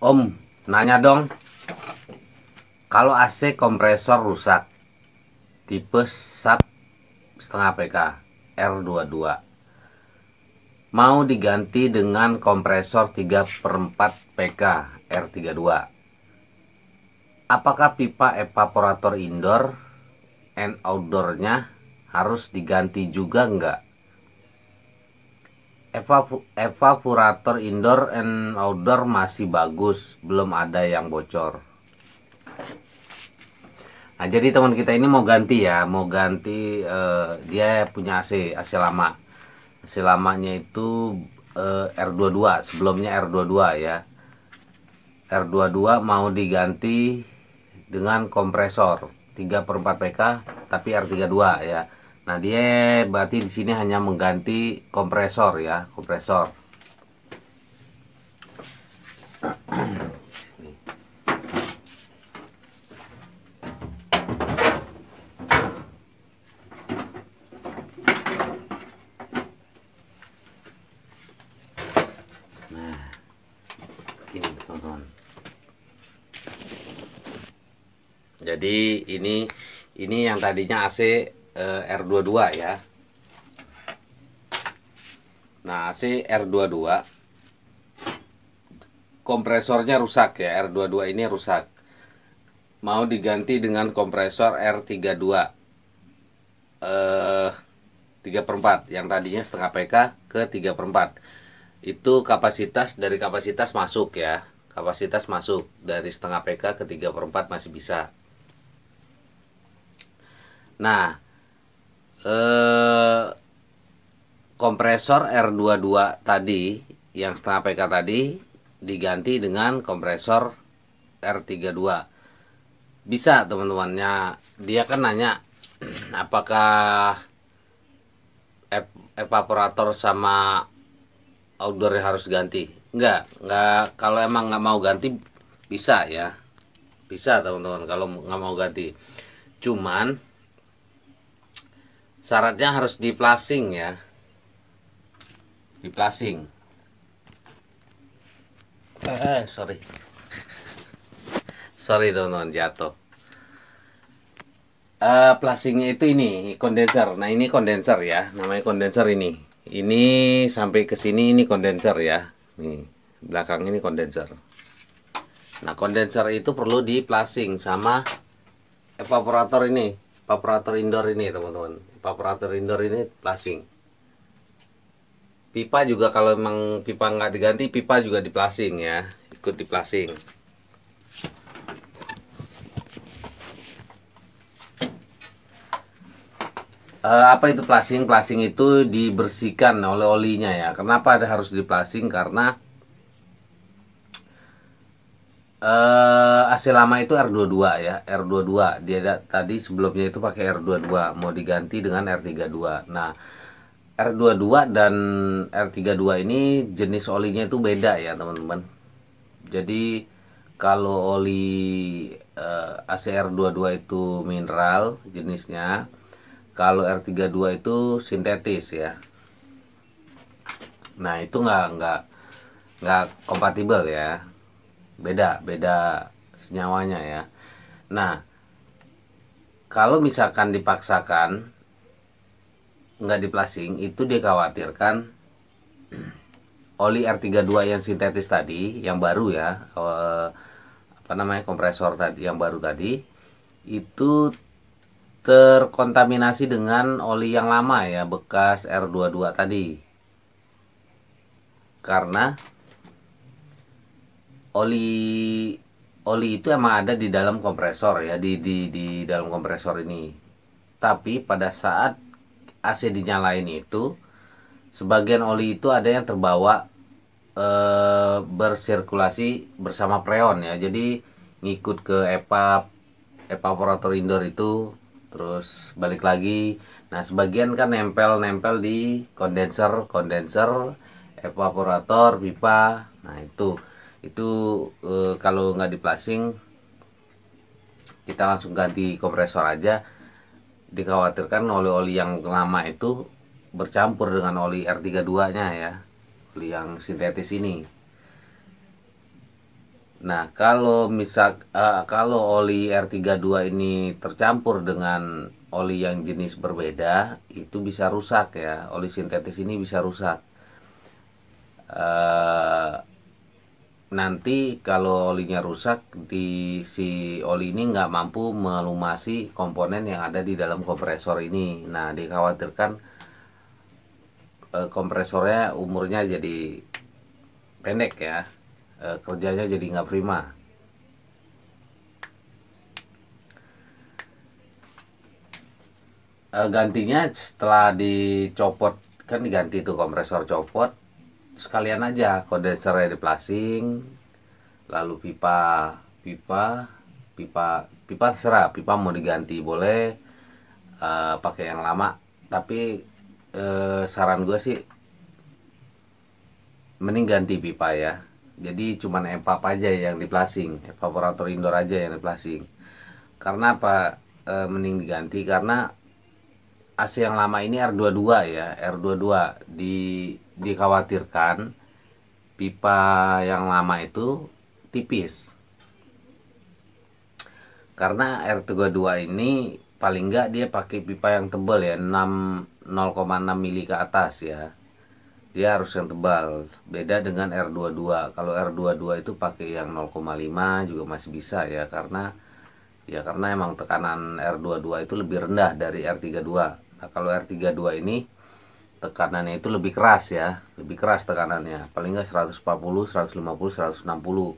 Om, nanya dong, kalau AC kompresor rusak, tipe sub setengah PK R22, mau diganti dengan kompresor 3/4 PK R32, apakah pipa evaporator indoor and outdoornya harus diganti juga enggak? Evaporator indoor and outdoor masih bagus, belum ada yang bocor. Nah, jadi teman kita ini mau ganti ya, dia punya AC lama. AC lamanya itu R22, sebelumnya R22 ya. R22 mau diganti dengan kompresor 3/4 PK tapi R32 ya. Nah, dia berarti di sini hanya mengganti kompresor ya, kompresor. Nah, ini teman-teman. Jadi ini yang tadinya AC R22 ya. Nah, AC R22 kompresornya rusak ya, R22 ini rusak. Mau diganti dengan kompresor R32 3/4, yang tadinya setengah PK ke 3/4. Itu kapasitas masuk ya. Kapasitas masuk dari setengah PK ke 3/4 masih bisa. Nah, kompresor R22 tadi yang setengah PK tadi diganti dengan kompresor R32. Bisa teman-temannya. Dia kan nanya apakah evaporator sama outdoor harus ganti. Enggak, kalau emang nggak mau ganti bisa ya. Bisa teman-teman kalau nggak mau ganti. Cuman syaratnya harus diplasing ya. Diplasing. Sorry teman-teman, jatuh. Plasingnya itu ini kondenser. Nah, ini kondenser ya, namanya kondenser ini. Ini sampai ke sini ini kondenser ya. Nih, belakang ini kondenser. Nah, kondenser itu perlu diplasing sama evaporator ini, evaporator indoor ini teman-teman. Evaporator indoor ini plasing. Pipa juga kalau memang pipa nggak diganti, pipa juga diplasing ya, ikut diplasing. Apa itu plasing? Plasing itu dibersihkan oleh olinya ya. Kenapa harus diplasing? Karena AC lama itu R22 ya, R22. Dia tadi sebelumnya itu pakai R22, mau diganti dengan R32. Nah, R22 dan R32 ini jenis olinya itu beda ya, teman-teman. Jadi kalau oli AC R22 itu mineral jenisnya, kalau R32 itu sintetis ya. Nah, itu nggak kompatibel ya. Beda senyawanya ya. Nah, kalau misalkan dipaksakan nggak diplasing, itu dikhawatirkan oli R32 yang sintetis tadi, yang baru ya, kompresor tadi yang baru tadi, itu terkontaminasi dengan oli yang lama ya, bekas R22 tadi. Karena oli itu emang ada di dalam kompresor ya, di dalam kompresor ini. Tapi pada saat AC dinyalain itu, sebagian oli itu ada yang terbawa bersirkulasi bersama freon ya. Jadi ngikut ke evaporator indoor itu, terus balik lagi. Nah, sebagian kan nempel di kondenser evaporator pipa. Nah, itu kalau nggak diplasing, kita langsung ganti kompresor aja. Dikhawatirkan oli-oli yang lama itu bercampur dengan oli R32 nya ya, oli yang sintetis ini. Nah, kalau oli R32 ini tercampur dengan oli yang jenis berbeda, itu bisa rusak ya. Oli sintetis ini bisa rusak. Eh, Nanti kalau olinya rusak, si oli ini nggak mampu melumasi komponen yang ada di dalam kompresor ini. Nah, dikhawatirkan kompresornya umurnya jadi pendek ya, kerjanya jadi nggak prima. Gantinya setelah dicopot, kan diganti tuh kompresor, copot sekalian aja kondensernya diplasing, lalu pipa pipa pipa terserah, pipa mau diganti boleh, pakai yang lama. Tapi saran gue sih mending ganti pipa ya. Jadi cuman EPAP aja yang diplasing, evaporator indoor aja yang diplasing. Karena apa mending diganti? Karena AC yang lama ini R22 ya, R22 dikhawatirkan pipa yang lama itu tipis. Karena R32 ini paling enggak dia pakai pipa yang tebal ya, 0,6 mili ke atas ya. Dia harus yang tebal. Beda dengan R22. Kalau R22 itu pakai yang 0,5 juga masih bisa ya, karena emang tekanan R22 itu lebih rendah dari R32. Nah, kalau R32 ini tekanannya itu lebih keras ya, lebih keras tekanannya. Paling enggak 140, 150, 160.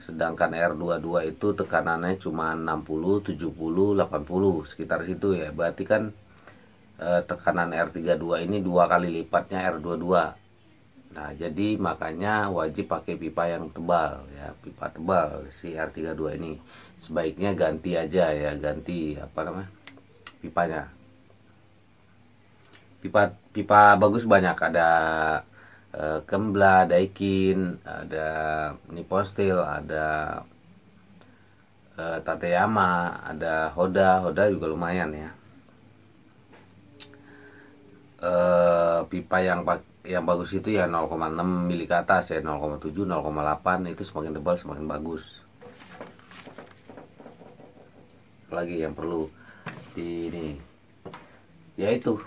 Sedangkan R22 itu tekanannya cuma 60, 70, 80 sekitar situ ya. Berarti kan tekanan R32 ini 2 kali lipatnya R22. Nah, jadi makanya wajib pakai pipa yang tebal ya, pipa tebal si R32 ini. Sebaiknya ganti aja ya, ganti apa namanya? Pipanya. Pipa bagus banyak, ada Kembla, Daikin, ada Nippon Steel, ada Tateyama, ada Hoda juga lumayan ya. Pipa yang bagus itu ya 0,6 mili ke atas ya, 0,7, 0,8 itu semakin tebal semakin bagus. Apalagi yang perlu di ini yaitu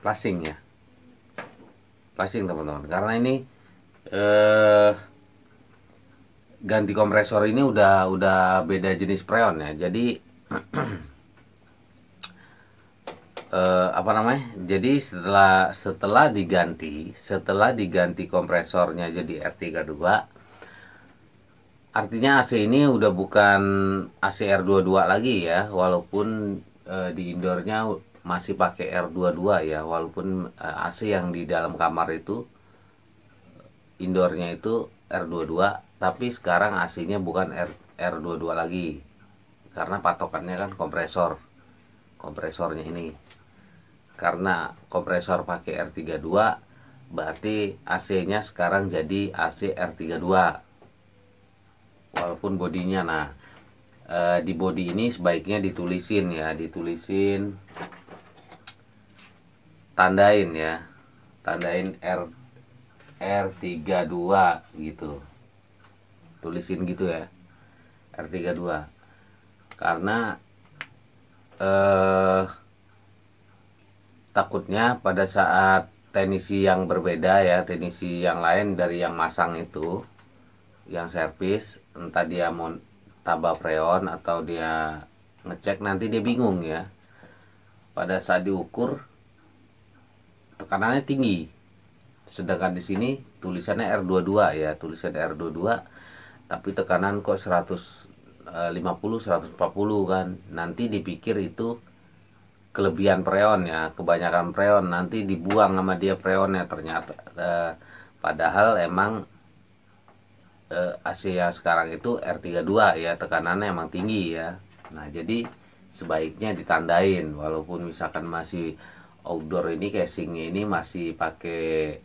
flashing ya, flashing teman-teman, karena ini ganti kompresor ini udah beda jenis freon ya. Jadi apa namanya, jadi setelah diganti kompresornya jadi R32, artinya AC ini udah bukan AC R22 lagi ya, walaupun di indoornya masih pakai R22 ya, walaupun AC yang di dalam kamar itu indoornya itu R22, tapi sekarang AC-nya bukan R22 lagi, karena patokannya kan kompresornya ini. Karena kompresor pakai R32, berarti AC-nya sekarang jadi AC R32 walaupun bodinya. Nah, di bodi ini sebaiknya ditulisin ya, tandain ya, tandain R32 gitu, tulisin gitu ya, R32. Karena takutnya pada saat teknisi yang berbeda ya, teknisi yang lain dari yang masang itu, yang servis, entah dia mau tabah freon atau dia ngecek, nanti dia bingung ya. Pada saat diukur tekanannya tinggi, sedangkan di sini tulisannya R22 ya, tulisan R22, tapi tekanan kok 150, 140 kan. Nanti dipikir itu kelebihan freon ya, kebanyakan freon, nanti dibuang sama dia freonnya. Ternyata padahal emang AC yang sekarang itu R32 ya, tekanannya emang tinggi ya. Nah, jadi sebaiknya ditandain, walaupun misalkan masih outdoor ini, casingnya ini masih pakai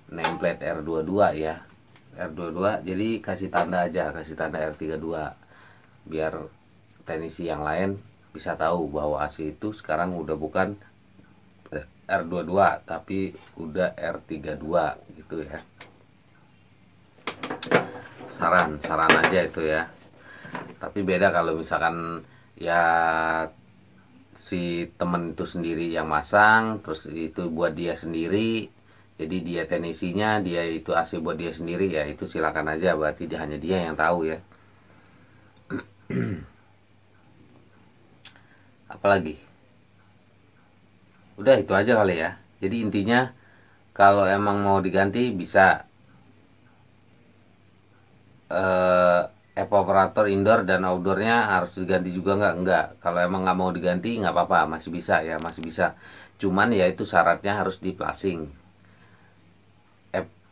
nameplate R22 ya, R22, jadi kasih tanda aja, kasih tanda R32, biar teknisi yang lain bisa tahu bahwa AC itu sekarang udah bukan R22 tapi udah R32 gitu ya. saran aja itu ya. Tapi beda kalau misalkan ya si temen itu sendiri yang masang, terus itu buat dia sendiri, jadi dia teknisinya, dia itu AC buat dia sendiri, ya itu silakan aja, berarti hanya dia yang tahu ya. Apalagi udah itu aja kali ya. Jadi intinya kalau emang mau diganti bisa evaporator indoor dan outdoornya harus diganti juga enggak. Kalau emang nggak mau diganti nggak apa-apa, masih bisa ya, masih bisa. Cuman ya itu syaratnya harus di plasing.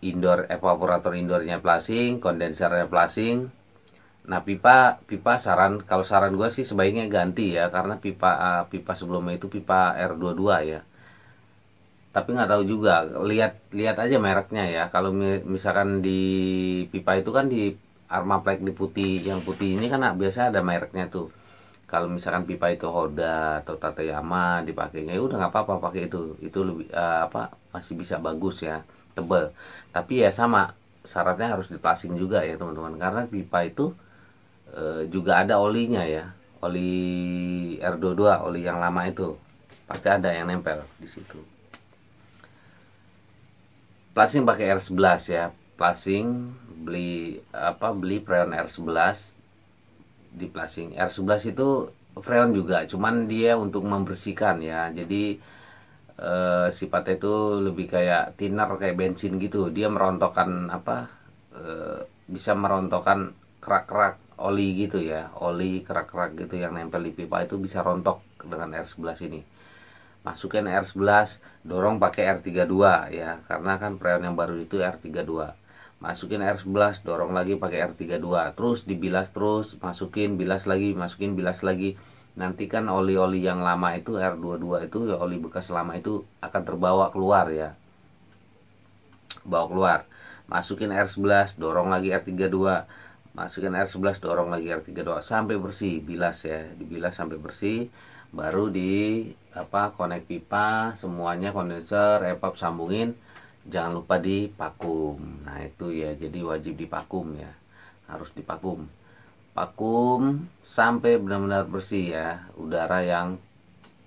Indoor evaporator indoornya plasing, kondensernya plasing. Nah pipa kalau saran gue sih sebaiknya ganti ya, karena pipa sebelumnya itu pipa R22 ya. Tapi nggak tahu juga, lihat aja mereknya ya. Kalau misalkan di pipa itu kan di Armaplek di putih, yang putih ini kan biasa ada mereknya tuh. Kalau misalkan pipa itu Hoda atau Tateyama dipakainya, ya udah nggak apa-apa pakai itu lebih masih bisa bagus ya, tebel. Tapi ya sama, syaratnya harus diplasing juga ya teman-teman, karena pipa itu juga ada olinya ya, oli R22, oli yang lama itu pasti ada yang nempel di situ. Plasing pakai R11 ya, plasing beli freon R11 di plasing. R11 itu freon juga, cuman dia untuk membersihkan ya, jadi sifatnya itu lebih kayak thinner, kayak bensin gitu. Dia merontokkan bisa merontokkan kerak-kerak oli gitu ya, oli kerak-kerak gitu yang nempel di pipa itu bisa rontok dengan R11 ini. Masukin R11, dorong pakai R32 ya, karena kan freon yang baru itu R32. Masukin R11, dorong lagi pakai R32, terus dibilas terus, masukin bilas lagi, masukin bilas lagi. Nanti kan oli-oli yang lama itu R22 itu ya, oli bekas lama itu akan terbawa keluar ya, bawa keluar. Masukin R11, dorong lagi R32, masukin R11, dorong lagi R32 sampai bersih, bilas ya, dibilas sampai bersih. Baru di konek pipa semuanya, kondenser, evap sambungin. Jangan lupa dipakum. Nah itu ya, jadi wajib dipakum ya, harus dipakum. Pakum sampai benar-benar bersih ya udara yang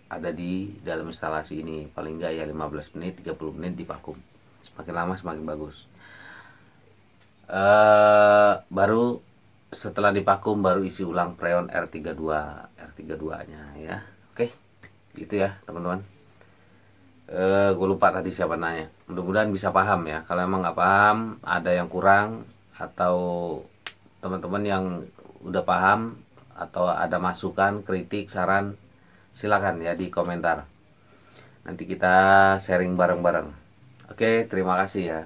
ada di dalam instalasi ini. Paling enggak ya 15 menit, 30 menit dipakum. Semakin lama semakin bagus. Baru setelah dipakum baru isi ulang freon R32 nya ya. Oke, gitu ya teman-teman. Gue lupa tadi siapa nanya. Mudah-mudahan bisa paham ya. Kalau emang nggak paham, ada yang kurang, atau teman-teman yang udah paham atau ada masukan, kritik, saran, silakan ya di komentar. Nanti kita sharing bareng-bareng. Oke, terima kasih ya.